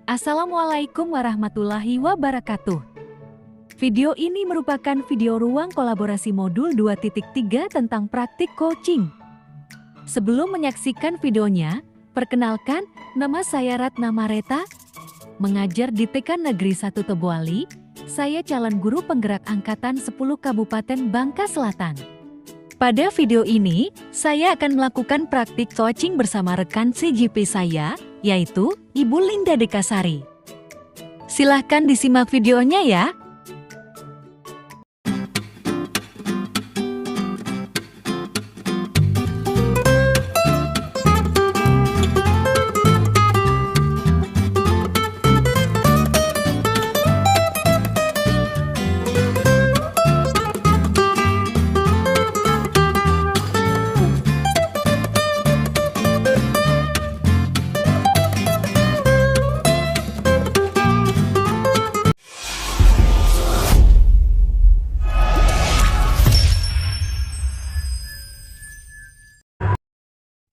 Assalamualaikum warahmatullahi wabarakatuh. Video ini merupakan video ruang kolaborasi modul 2.3 tentang praktik coaching. Sebelum menyaksikan videonya, perkenalkan, nama saya Ratna Mareta, mengajar di TK Negeri 1 Teboali. Saya calon guru penggerak angkatan 10 Kabupaten Bangka Selatan. Pada video ini, saya akan melakukan praktik coaching bersama rekan CGP saya, yaitu Ibu Linda Dekasari. Silahkan disimak videonya ya.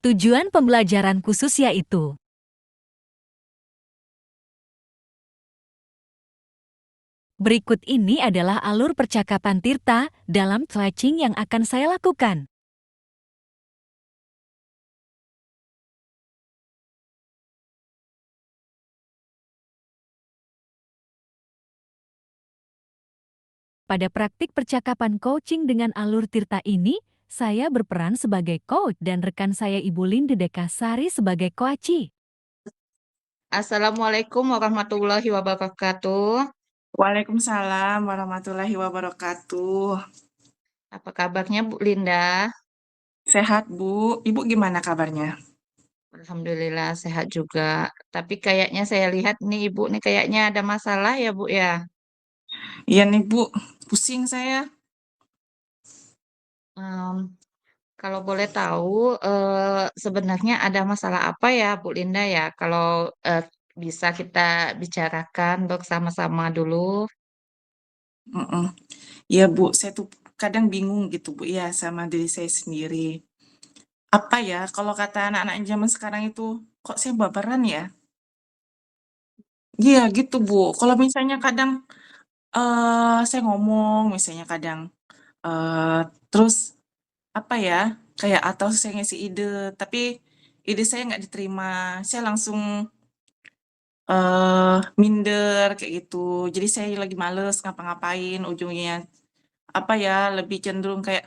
Tujuan pembelajaran khusus yaitu berikut ini adalah alur percakapan Tirta dalam coaching yang akan saya lakukan. Pada praktik percakapan coaching dengan alur Tirta ini, saya berperan sebagai coach dan rekan saya Ibu Linda Dekasari sebagai coachi. Assalamualaikum warahmatullahi wabarakatuh. Waalaikumsalam warahmatullahi wabarakatuh. Apa kabarnya Bu Linda? Sehat, Bu. Ibu gimana kabarnya? Alhamdulillah sehat juga. Tapi kayaknya saya lihat nih Ibu nih kayaknya ada masalah ya Bu ya. Iya nih, Bu. Pusing saya. Em, Kalau boleh tahu sebenarnya ada masalah apa ya Bu Linda ya? Kalau bisa kita bicarakan bersama-sama dulu. Mm-mm. Iya, Bu. Saya tuh kadang bingung gitu, Bu, ya, sama diri saya sendiri. Apa ya, kalau kata anak-anak zaman sekarang itu, kok saya baperan ya? Iya, gitu, Bu. Kalau misalnya kadang saya ngomong, misalnya kadang eh terus apa ya, kayak atau saya ngasih ide, tapi ide saya nggak diterima. Saya langsung minder kayak gitu. Jadi saya lagi males ngapa-ngapain, ujungnya apa ya, lebih cenderung kayak,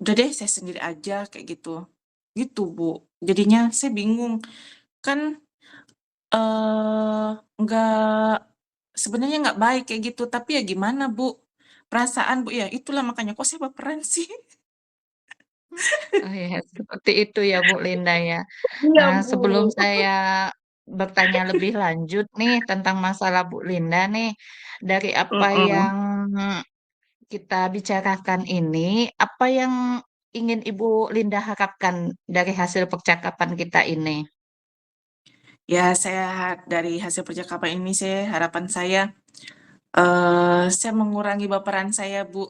"Udah deh saya sendiri aja," kayak gitu. Gitu, Bu. Jadinya saya bingung, kan, eee, nggak sebenarnya nggak baik kayak gitu, tapi ya gimana, Bu, perasaan, Bu, ya. Itulah makanya, kok saya baperan sih? Oh ya, seperti itu ya Bu Linda ya. Iya, Nah, Bu. sebelum saya bertanya lebih lanjut nih tentang masalah Bu Linda nih, dari apa Mhm. yang kita bicarakan ini, apa yang ingin Ibu Linda harapkan dari hasil percakapan kita ini? Ya, dari hasil percakapan ini harapan saya, saya mengurangi baperan saya, Bu.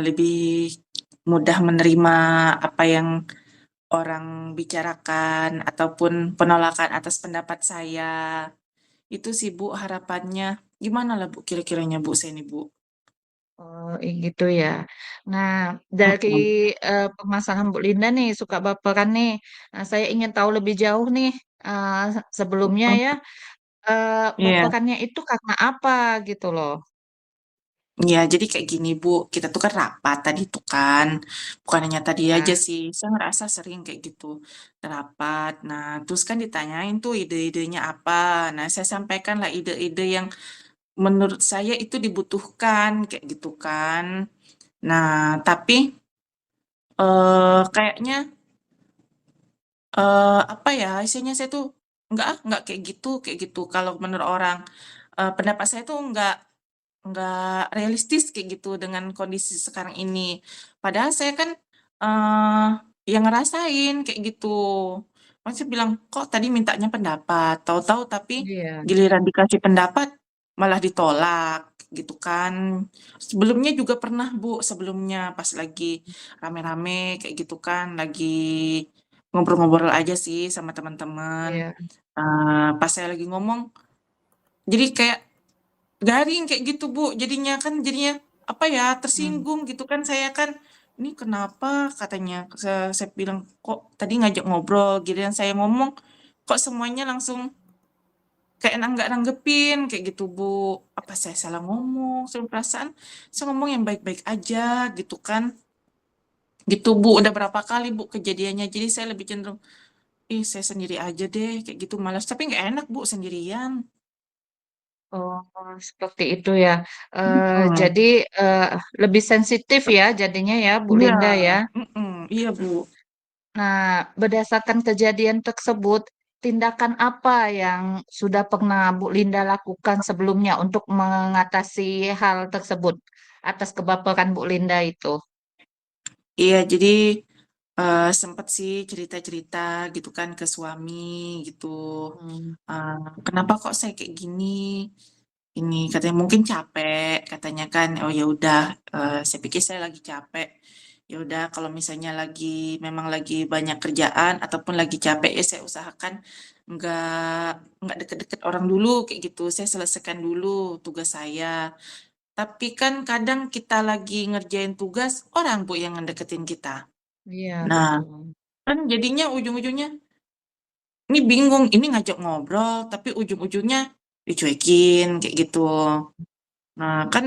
Lebih mudah menerima apa yang orang bicarakan ataupun penolakan atas pendapat saya. Itu sih, Bu, harapannya. Gimana lah, Bu, kira-kiranya, Bu, saya nih, Bu? Oh, gitu ya. Nah, dari Mhm. permasalahan Bu Linda nih, suka baperan nih. Nah, saya ingin tahu lebih jauh nih, sebelumnya Mhm. ya, Iya. baperannya itu karena apa gitu loh. Iya, jadi kayak gini, Bu, kita tuh kan rapat tadi tuh kan, bukan hanya tadi aja Ya. sih, saya ngerasa sering kayak gitu, rapat. Nah, terus kan ditanyain tuh ide-idenya apa. Nah, saya sampaikanlah ide-ide yang menurut saya itu dibutuhkan, kayak gitu kan. Nah, tapi kayaknya apa ya, istilahnya saya tuh, "Enggak ah, enggak kayak gitu," kalau menurut orang. Pendapat saya tuh enggak realistis kayak gitu dengan kondisi sekarang ini. Padahal saya kan, yang ngerasain kayak gitu. Makanya saya bilang, "Kok tadi mintanya pendapat, tahu-tahu tapi Iya. giliran dikasih pendapat malah ditolak," gitu kan. Sebelumnya juga pernah, Bu, sebelumnya pas lagi rame-rame kayak gitu kan, lagi ngobrol-ngobrol aja sih sama teman-teman. Iya. Pas saya lagi ngomong, jadi kayak garing kayak gitu, Bu. Jadinya apa ya, Hmm. tersinggung gitu kan saya kan. Ini kenapa katanya? Saya bilang kok tadi ngajak ngobrol, giliran saya ngomong kok semuanya langsung kayak nggak nanggepin kayak gitu, Bu. Apa saya salah ngomong? Saya perasaan saya ngomong yang baik-baik aja gitu kan. Gitu, Bu. Udah berapa kali, Bu, kejadiannya. Jadi saya lebih cenderung, ih saya sendiri aja deh kayak gitu malas. Tapi nggak enak, Bu, sendirian. Oh, seperti itu ya. Mm-mm. Jadi eh, lebih sensitif ya jadinya ya, Bu Iya, Linda ya. mm-mm. Iya, Bu. Nah, berdasarkan kejadian tersebut, tindakan apa yang sudah pernah Bu Linda lakukan sebelumnya untuk mengatasi hal tersebut atas kebaperan Bu Linda itu? Iya, jadi sempet sih cerita-cerita gitu kan ke suami gitu. Hmm. Eh, Kenapa kok saya kayak gini? Ini katanya mungkin capek, katanya kan. Oh ya udah, saya pikir saya lagi capek. Ya udah, kalau misalnya memang lagi banyak kerjaan ataupun lagi capek ya saya usahakan nggak nggak deket-deket orang dulu kayak gitu. Saya selesaikan dulu tugas saya. Tapi kan kadang kita lagi ngerjain tugas, orang Bu yang ngedeketin kita. Iya, Nah, betul. kan jadinya ujung-ujungnya, ini bingung, ini ngajak ngobrol, tapi ujung-ujungnya dicuekin, kayak gitu. Nah, kan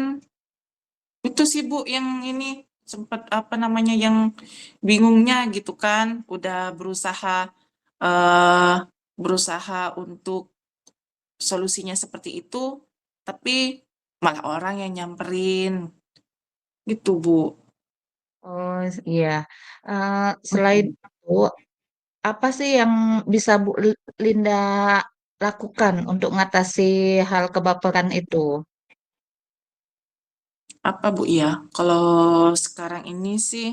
itu sih Bu yang ini, sempat apa namanya, yang bingungnya gitu kan. Udah eh berusaha untuk solusinya seperti itu, tapi malah orang yang nyamperin, gitu Bu. Oh, iya. Eh, selain Mm-mm. itu, apa sih yang bisa Bu Linda lakukan untuk mengatasi hal kebaperan itu? Apa Bu ya? Kalau sekarang ini sih,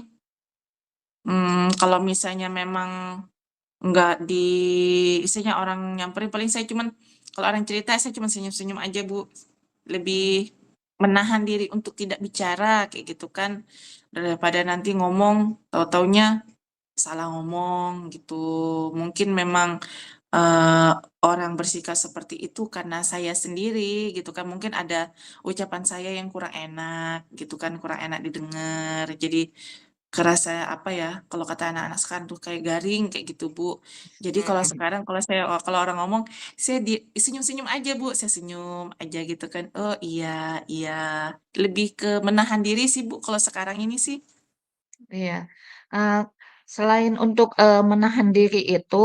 kalau misalnya memang nggak isinya orang nyamperin, paling saya cuman, kalau orang cerita saya cuman senyum-senyum aja, Bu. Lebih Hmm. menahan diri untuk tidak bicara kayak gitu kan, daripada nanti ngomong tahu-taunya salah ngomong gitu. Mungkin memang eh, orang bersikap seperti itu karena saya sendiri gitu kan. Mungkin ada ucapan saya yang kurang enak gitu kan, kurang enak didengar. Jadi kerasa apa ya, kalau kata anak-anak sekarang tuh kayak garing kayak gitu, Bu. Jadi kalau Hmm. sekarang kalau orang ngomong, saya senyum-senyum aja, Bu. Saya senyum aja gitu kan. Oh iya, iya. Lebih ke menahan diri sih, Bu, kalau sekarang ini sih. Iya. Eh, selain untuk menahan diri itu,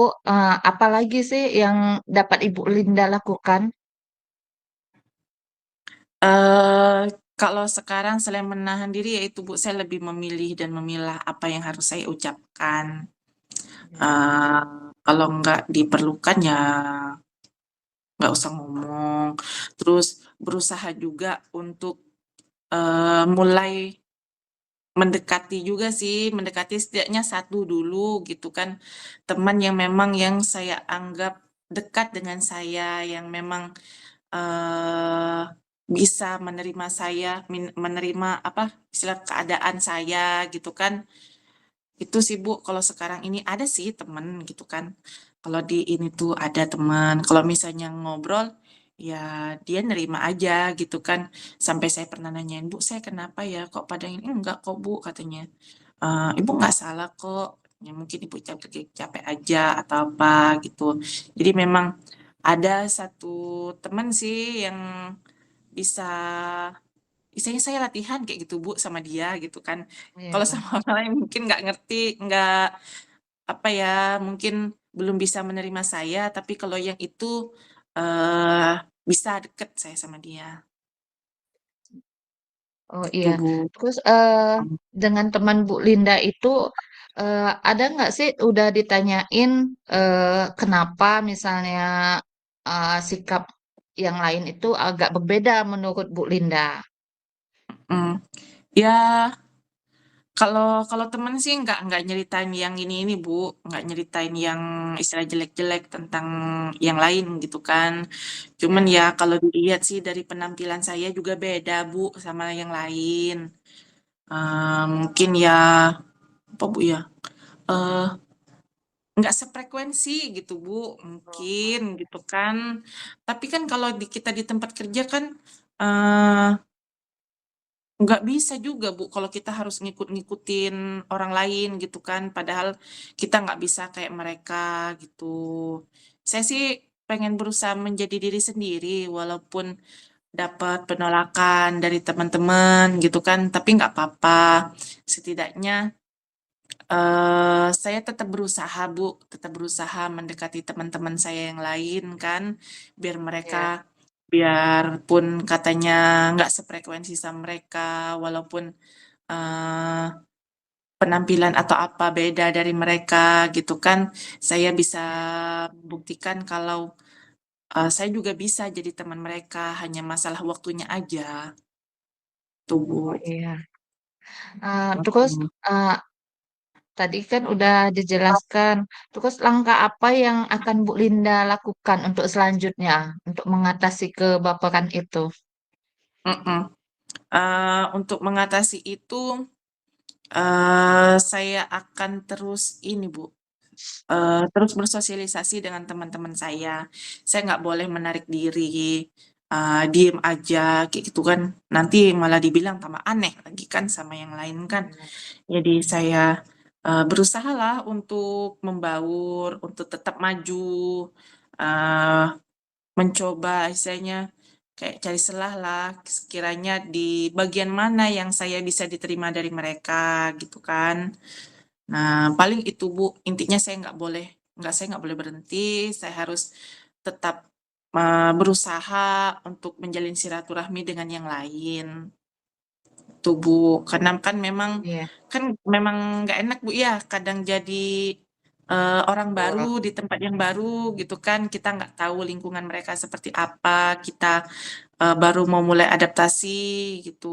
apalagi sih yang dapat Ibu Linda lakukan? eh Kalau sekarang selain menahan diri, yaitu Bu, saya lebih memilih dan memilah apa yang harus saya ucapkan. Ya. eh Kalau nggak diperlukan ya nggak usah ngomong. Terus berusaha juga untuk mulai mendekati juga sih, mendekati setidaknya satu dulu gitu kan, teman yang memang yang saya anggap dekat dengan saya, yang memang eh bisa menerima saya, menerima apa istilah keadaan saya gitu kan. Itu sih Bu, kalau sekarang ini ada sih temen gitu kan. Kalau di ini tuh ada teman, kalau misalnya ngobrol, ya dia nerima aja gitu kan. Sampai saya pernah nanyain, Bu, saya kenapa ya kok pada ini? Enggak kok Bu, katanya. Ibu nggak salah kok. Ya mungkin ibu capek, capek aja atau apa gitu. Jadi memang ada satu teman sih yang bisa istilahnya saya latihan kayak gitu Bu sama dia gitu kan. Kalau Iya. sama orang lain mungkin nggak ngerti, nggak apa ya, mungkin belum bisa menerima saya, tapi kalau yang itu eh bisa deket saya sama dia. Oh Gitu iya. Bu. Terus dengan teman Bu Linda itu ada nggak sih udah ditanyain kenapa misalnya sikap yang lain itu agak berbeda menurut Bu Linda? Hmm. Ya, kalau kalau temen sih nggak nyeritain yang ini Bu, nggak nyeritain yang istilah jelek-jelek tentang yang lain gitu kan. Cuman Ya. ya kalau dilihat sih dari penampilan saya juga beda Bu sama yang lain. Mungkin ya apa Bu ya? nggak sefrekuensi gitu Bu, mungkin gitu kan. Tapi kan kalau kita di tempat kerja kan, eee, nggak bisa juga Bu, kalau kita harus ngikutin orang lain gitu kan, padahal kita nggak bisa kayak mereka gitu. Saya sih pengen berusaha menjadi diri sendiri, walaupun dapat penolakan dari teman-teman gitu kan, tapi nggak apa-apa. Setidaknya saya tetap berusaha, Bu, tetap berusaha mendekati teman-teman saya yang lain kan, biar Ya, biarpun katanya nggak sefrekuensi sama mereka, walaupun eh, penampilan atau apa beda dari mereka gitu kan, saya bisa buktikan kalau saya juga bisa jadi teman mereka, hanya masalah waktunya aja, tuh oh Bu. iya. Terus Mm. eh, tadi kan udah dijelaskan. Terus langkah apa yang akan Bu Linda lakukan untuk selanjutnya untuk mengatasi kebaperan itu? Mm-mm. Untuk mengatasi itu, saya akan terus ini Bu, terus bersosialisasi dengan teman-teman saya. Saya nggak boleh menarik diri, diem aja, kayak gitu kan. Nanti malah dibilang tambah aneh lagi kan sama yang lain kan. Jadi saya berusahalah untuk membaur, untuk tetap maju, eh, mencoba istilahnya kayak cari celah lah, sekiranya di bagian mana yang saya bisa diterima dari mereka gitu kan. Nah, paling itu Bu, intinya saya nggak boleh berhenti, saya harus tetap berusaha untuk menjalin silaturahmi dengan yang lain. Tuh Bu, karena Iya, kan memang nggak enak Bu ya, kadang jadi orang baru betul. di tempat yang baru gitu kan, kita nggak tahu lingkungan mereka seperti apa, kita baru mau mulai adaptasi gitu.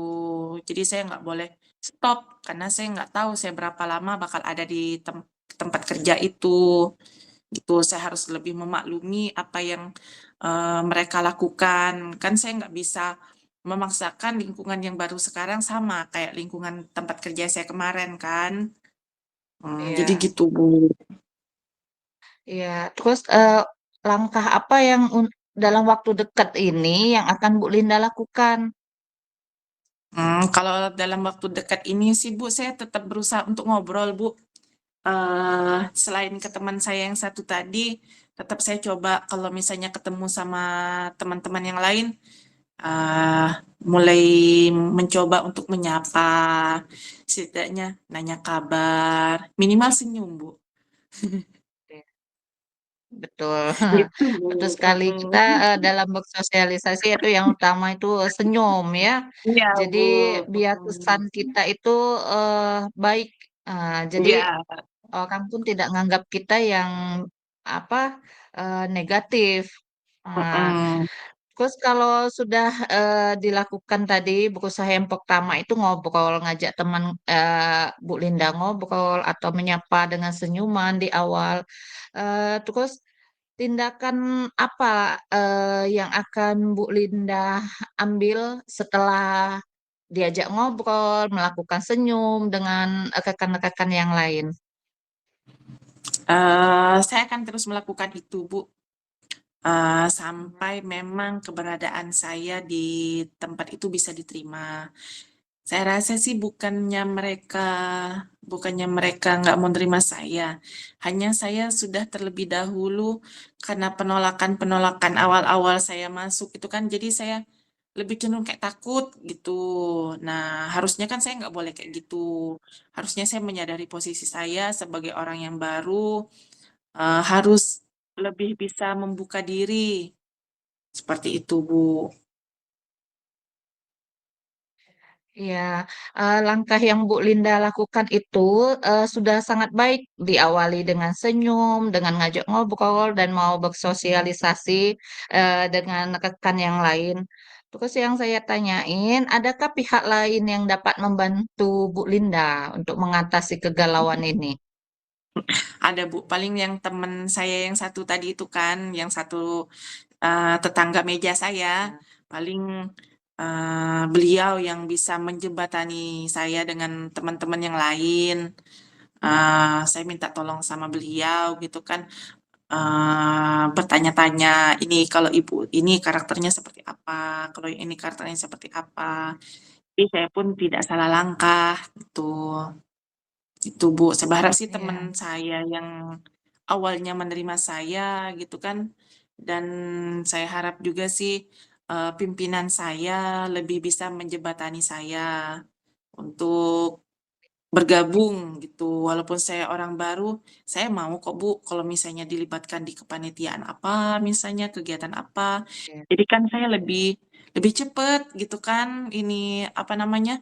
Jadi saya nggak boleh stop karena saya nggak tahu saya berapa lama bakal ada di tempat kerja itu. Gitu, saya harus lebih memaklumi apa yang mereka lakukan. Kan saya nggak bisa memaksakan lingkungan yang baru sekarang sama kayak lingkungan tempat kerja saya kemarin kan. Jadi Iya, gitu Bu. iya. Terus langkah apa yang dalam waktu dekat ini yang akan Bu Linda lakukan? Kalau dalam waktu dekat ini sih Bu, saya tetap berusaha untuk ngobrol Bu. Selain ke teman saya yang satu tadi, tetap saya coba kalau misalnya ketemu sama teman-teman yang lain, eh mulai mencoba untuk menyapa, setidaknya nanya kabar, minimal senyum, Bu. Iya, betul. Gitu, Bu. Betul sekali. Kita dalam bersosialisasi itu yang utama itu senyum ya. Iya, Jadi Bu. biar kesan kita itu baik. Jadi Iya. orang pun tidak menganggap kita yang apa negatif. Nah, Mm-mm. terus kalau sudah dilakukan tadi berusaha yang pertama itu ngobrol, ngajak teman Bu Linda ngobrol atau menyapa dengan senyuman di awal. Terus tindakan apa yang akan Bu Linda ambil setelah diajak ngobrol, melakukan senyum dengan rekan-rekan yang lain? Saya akan terus melakukan itu, Bu. Sampai memang keberadaan saya di tempat itu bisa diterima. Saya rasa sih bukannya mereka nggak mau terima saya. Hanya saya sudah terlebih dahulu karena penolakan-penolakan awal-awal saya masuk itu kan, jadi saya lebih cenderung kayak takut gitu. Nah, harusnya kan saya nggak boleh kayak gitu. Harusnya saya menyadari posisi saya sebagai orang yang baru, harus lebih bisa membuka diri. Seperti itu, Bu. Ya, langkah yang Bu Linda lakukan itu sudah sangat baik diawali dengan senyum, dengan ngajak ngobrol dan mau bersosialisasi dengan rekan yang lain. Terus yang saya tanyain, adakah pihak lain yang dapat membantu Bu Linda untuk mengatasi kegalauan ini? Ada Bu, paling yang temen saya yang satu tadi itu kan, yang satu tetangga meja saya, paling beliau yang bisa menjembatani saya dengan teman-teman yang lain. saya minta tolong sama beliau gitu kan, bertanya-tanya, "Ini kalau ibu ini karakternya seperti apa, kalau yang ini karakternya seperti apa." Jadi saya pun tidak salah langkah gitu. Itu Bu, saya berharap sih teman Iya, saya yang awalnya menerima saya gitu kan, dan saya harap juga sih, pimpinan saya lebih bisa menjembatani saya untuk bergabung gitu. Walaupun saya orang baru, saya mau kok Bu kalau misalnya dilibatkan di kepanitiaan apa, misalnya kegiatan apa. iya, Jadi kan saya lebih lebih cepet gitu kan, ini apa namanya,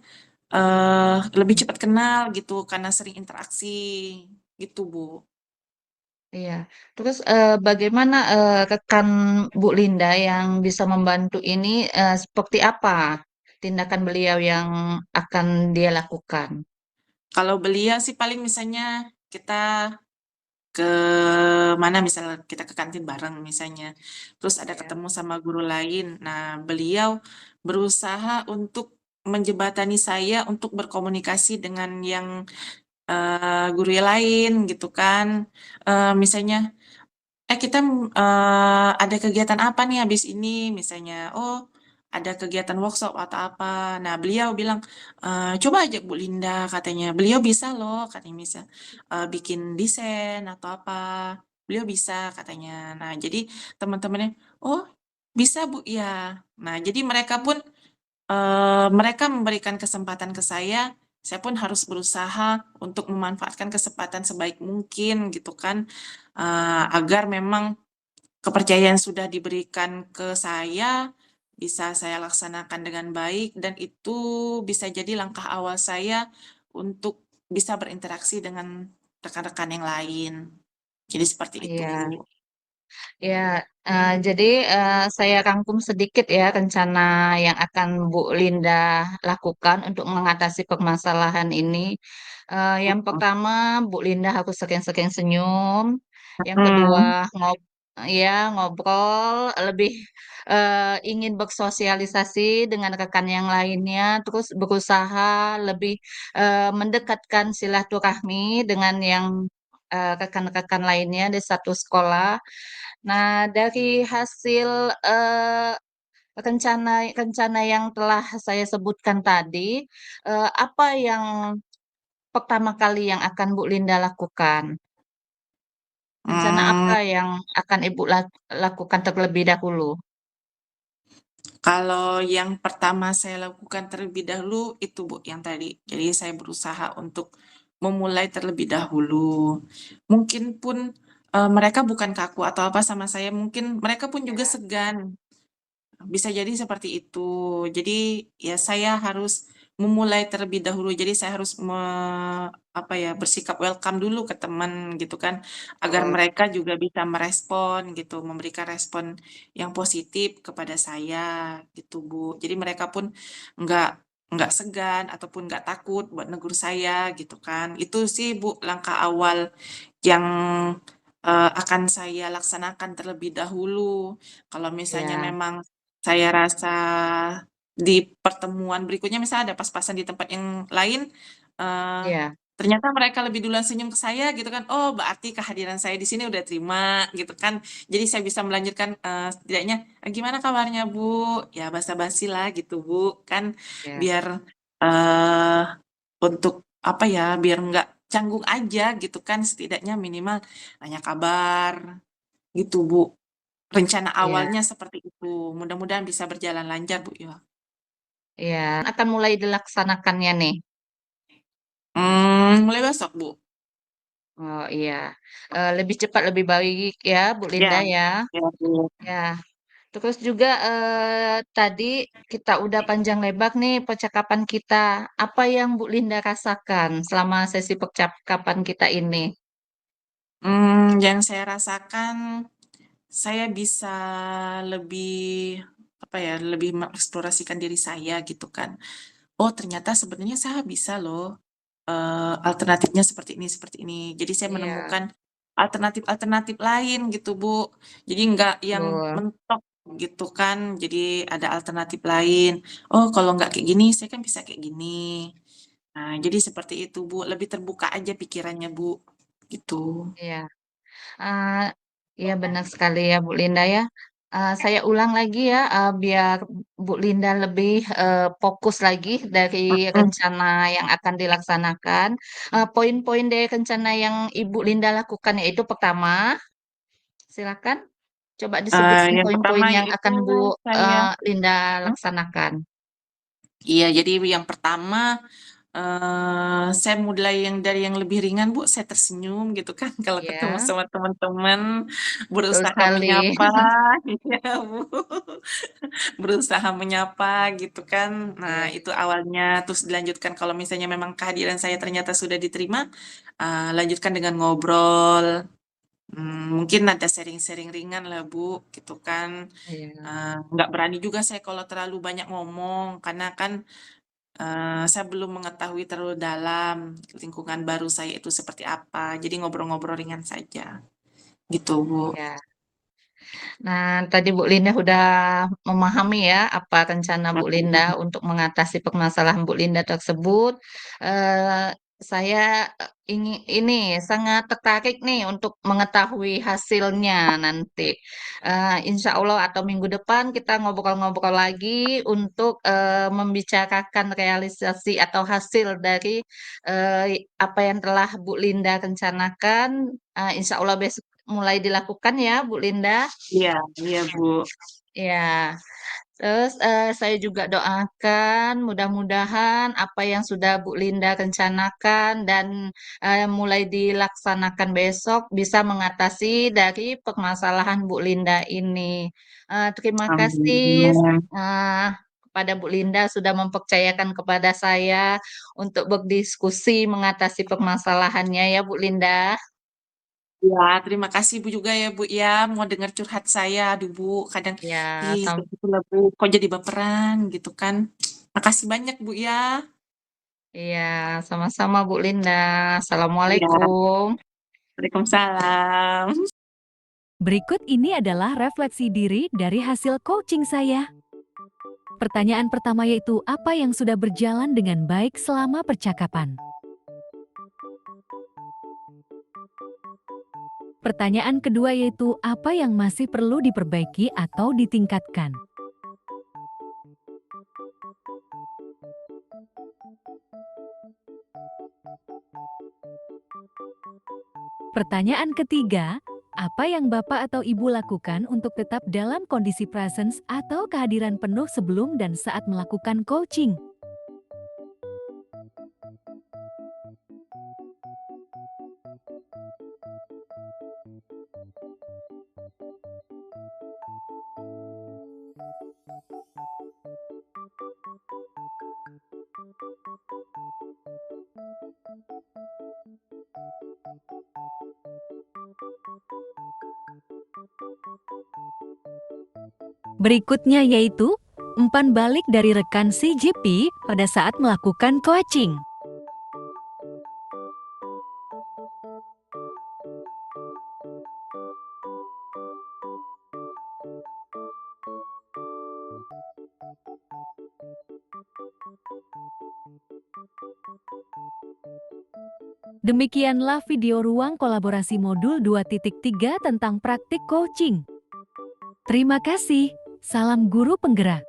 lebih cepat kenal gitu karena sering interaksi, gitu, Bu. iya. Terus bagaimana rekan Bu Linda yang bisa membantu ini seperti apa tindakan beliau yang akan dia lakukan? Kalau beliau sih paling misalnya kita ke mana, misalnya kita ke kantin bareng misalnya, terus ada Ya, ketemu sama guru lain. Nah, beliau berusaha untuk menjembatani saya untuk berkomunikasi dengan yang guru yang lain gitu kan. Misalnya kita ada kegiatan apa nih habis ini misalnya, oh ada kegiatan workshop atau apa. Nah beliau bilang, coba ajak Bu Linda katanya, beliau bisa loh katanya, bisa bikin desain atau apa, beliau bisa katanya. Nah jadi teman-temannya, oh bisa Bu ya. Nah jadi mereka pun mereka memberikan kesempatan ke saya pun harus berusaha untuk memanfaatkan kesempatan sebaik mungkin gitu kan, agar memang kepercayaan sudah diberikan ke saya, bisa saya laksanakan dengan baik dan itu bisa jadi langkah awal saya untuk bisa berinteraksi dengan rekan-rekan yang lain. Jadi seperti itu, iya. Bu. Ya, jadi saya rangkum sedikit ya rencana yang akan Bu Linda lakukan untuk mengatasi permasalahan ini. Yang pertama, Bu Linda harus sering-sering senyum. Yang kedua, Mhm. ya ngobrol, lebih ingin bersosialisasi dengan rekan yang lainnya, terus berusaha lebih mendekatkan silaturahmi dengan yang rekan-rekan lainnya di satu sekolah. Nah, dari hasil rencana rencana yang telah saya sebutkan tadi, apa yang pertama kali yang akan Bu Linda lakukan? Rencana Mmm, apa yang akan Ibu lakukan terlebih dahulu? kalau yang pertama saya lakukan terlebih dahulu itu, Bu, yang tadi. Jadi saya berusaha untuk memulai terlebih dahulu. Mungkin pun, mereka bukan kaku atau apa sama saya, mungkin mereka pun juga Ya, segan. Bisa jadi seperti itu. Jadi ya saya harus memulai terlebih dahulu. Jadi saya harus apa ya, bersikap welcome dulu ke teman gitu kan, agar betul. mereka juga bisa merespon gitu, memberikan respon yang positif kepada saya gitu, Bu. Jadi mereka pun nggak nggak segan ataupun nggak takut buat negur saya gitu kan. Itu sih, Bu, langkah awal yang akan saya laksanakan terlebih dahulu. Kalau misalnya Ya, memang saya rasa di pertemuan berikutnya misalnya ada pas-pasan di tempat yang lain, eee, ya, ternyata mereka lebih duluan senyum ke saya gitu kan, oh berarti kehadiran saya di sini udah terima gitu kan. Jadi saya bisa melanjutkan, setidaknya, "Gimana kabarnya Bu?" Ya basa-basi lah gitu Bu, kan ya, biar, eee, untuk apa ya, biar nggak canggung aja gitu kan, setidaknya minimal nanya kabar gitu Bu. Rencana ya, awalnya seperti itu, mudah-mudahan bisa berjalan lancar, Bu, ya. ya. Akan mulai dilaksanakannya nih. Mulai besok, Bu. Oh iya, lebih cepat lebih baik ya, Bu Ya, Linda ya. ya, Bu. Ya, terus juga tadi kita udah panjang lebar nih percakapan kita. Apa yang Bu Linda rasakan selama sesi percakapan kita ini? Yang saya rasakan, saya bisa lebih, apa ya, lebih mengeksplorasikan diri saya gitu kan. Oh ternyata sebenarnya saya bisa loh, alternatifnya seperti ini seperti ini. Jadi saya Iya, menemukan alternatif-alternatif lain gitu, Bu. Jadi nggak yang betul. mentok gitu kan, jadi ada alternatif lain. Oh kalau nggak kayak gini, saya kan bisa kayak gini. Nah, jadi seperti itu, Bu, lebih terbuka aja pikirannya, Bu, gitu. Iya. Eee, iya benar sekali ya Bu Linda ya. Saya ulang lagi ya, biar Bu Linda lebih, fokus lagi dari Mhm. rencana yang akan dilaksanakan. Poin-poin dari rencana yang Ibu Linda lakukan yaitu pertama, silakan coba disebutkan Yang poin-poin pertama yang yaitu akan Bu, saya Linda mhm, laksanakan. iya, jadi yang pertama, saya mulai dari yang lebih ringan, Bu, saya tersenyum gitu kan kalau ketemu Iya, sama teman-teman, betul berusaha sekali. menyapa iya, Bu, berusaha menyapa gitu kan. Nah, Iya itu awalnya, terus dilanjutkan kalau misalnya memang kehadiran saya ternyata sudah diterima, lanjutkan dengan ngobrol, mungkin ada sharing-sharing ringan lah, Bu, gitu kan. iya Nggak berani juga saya kalau terlalu banyak ngomong, karena kan saya belum mengetahui terlalu dalam lingkungan baru saya itu seperti apa, jadi ngobrol-ngobrol ringan saja, gitu, Bu. iya. Nah, tadi Bu Linda udah memahami ya apa rencana Bu Linda Mhm. untuk mengatasi permasalahan Bu Linda tersebut. Saya ingin ini sangat tertarik nih untuk mengetahui hasilnya nanti. Insya Allah atau minggu depan kita ngobrol-ngobrol lagi untuk membicarakan realisasi atau hasil dari apa yang telah Bu Linda rencanakan. Insya Allah besok mulai dilakukan ya, Bu Linda. Iya iya, Bu. Ya, terus saya juga doakan mudah-mudahan apa yang sudah Bu Linda rencanakan dan mulai dilaksanakan besok bisa mengatasi dari permasalahan Bu Linda ini. Terima kasih Amin. eh, kepada Bu Linda sudah mempercayakan kepada saya untuk berdiskusi mengatasi permasalahannya ya Bu Linda. Iya, terima kasih Bu juga ya, Bu, ya, mau dengar curhat saya. Aduh, Bu, kadang, Ya, ih, kayak gitu lah, Bu, kok jadi baperan gitu kan. Makasih banyak, Bu, ya. iya, sama-sama Bu Linda. Iya, Assalamualaikum. Waalaikumsalam. Berikut ini adalah refleksi diri dari hasil coaching saya. Pertanyaan pertama yaitu apa yang sudah berjalan dengan baik selama percakapan? Pertanyaan kedua yaitu apa yang masih perlu diperbaiki atau ditingkatkan? Pertanyaan ketiga, apa yang Bapak atau Ibu lakukan untuk tetap dalam kondisi presence atau kehadiran penuh sebelum dan saat melakukan coaching? Berikutnya yaitu umpan balik dari rekan CGP pada saat melakukan coaching. Demikianlah video ruang kolaborasi modul 2.3 tentang praktik coaching. Terima kasih. Salam guru penggerak.